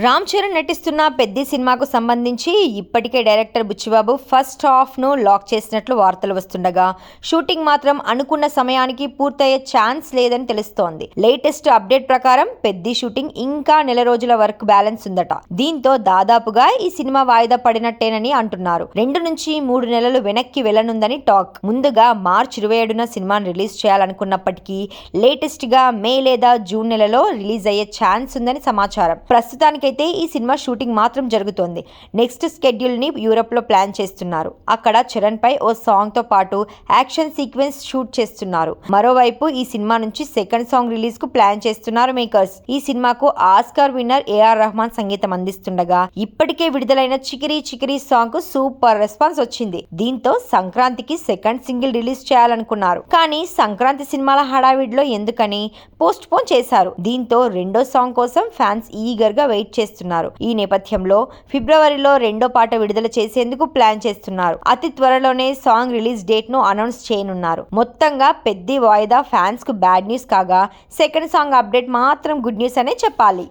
రామ్ చరణ్ నటిస్తున్న పెద్ది సినిమాకు సంబంధించి ఇప్పటికే డైరెక్టర్ బుచ్చిబాబు ఫస్ట్ హాఫ్ను లాక్ చేసినట్లు వార్తలు వస్తుండగా షూటింగ్ మాత్రం అనుకున్న సమయానికి పూర్తయ్యే ఛాన్స్ లేదని తెలుస్తోంది. లేటెస్ట్ అప్డేట్ ప్రకారం పెద్ది షూటింగ్ ఇంకా నెల రోజుల వర్క్ బ్యాలెన్స్ ఉందట. దీంతో దాదాపుగా ఈ సినిమా వాయిదా పడినట్టేనని అంటున్నారు. 2 నుంచి 3 నెలలు వెనక్కి వెళ్లనుందని టాక్. ముందుగా మార్చి 27న సినిమాను రిలీజ్ చేయాలనుకున్నప్పటికీ లేటెస్ట్ గా మే లేదా జూన్ నెలలో రిలీజ్ అయ్యే ఛాన్స్ ఉందని సమాచారం. ప్రస్తుతానికైతే ఈ సినిమా షూటింగ్ మాత్రం జరుగుతోంది. నెక్స్ట్ షెడ్యూల్ ని యూరోప్ లో ప్లాన్ చేస్తున్నారు. అక్కడ చరణ్ పై ఓ సాంగ్ తో పాటు యాక్షన్ సీక్వెన్స్ షూట్ చేస్తున్నారు. మరోవైపు ఈ సినిమా నుంచి సెకండ్ సాంగ్ రిలీజ్ కు ప్లాన్ చేస్తున్నారు మేకర్స్. ఈ సినిమాకు ఆస్కార్ విన్నర్ ఏఆర్ రెహమాన్ సంగీతం అందిస్తుండగా ఇప్పటికే విడుదలైన చికిరి చికిరి సాంగ్ కు సూపర్ రెస్పాన్స్ వచ్చింది. దీంతో సంక్రాంతికి సెకండ్ సింగిల్ రిలీజ్ చేయాలనుకున్నారు. కానీ సంక్రాంతి సినిమాల హడావిడిలో ఎందుకని పోస్ట్ పోన్ చేశారు. దీంతో రెండో సాంగ్ కోసం ఫ్యాన్స్ ఈగర్ గా వెయిట్ చేస్తున్నారు. ఈ నేపథ్యంలో ఫిబ్రవరిలో రెండో పాట విడుదల చేసేందుకు ప్లాన్ చేస్తున్నారు. అతి త్వరలోనే సాంగ్ రిలీజ్ డేట్ ను అనౌన్స్ చేయనున్నారు. మొత్తంగా పెద్ది వాయిదా ఫ్యాన్స్ కు బ్యాడ్ న్యూస్ కాగా సెకండ్ సాంగ్ అప్డేట్ మాత్రం గుడ్ న్యూస్ అనే చెప్పాలి.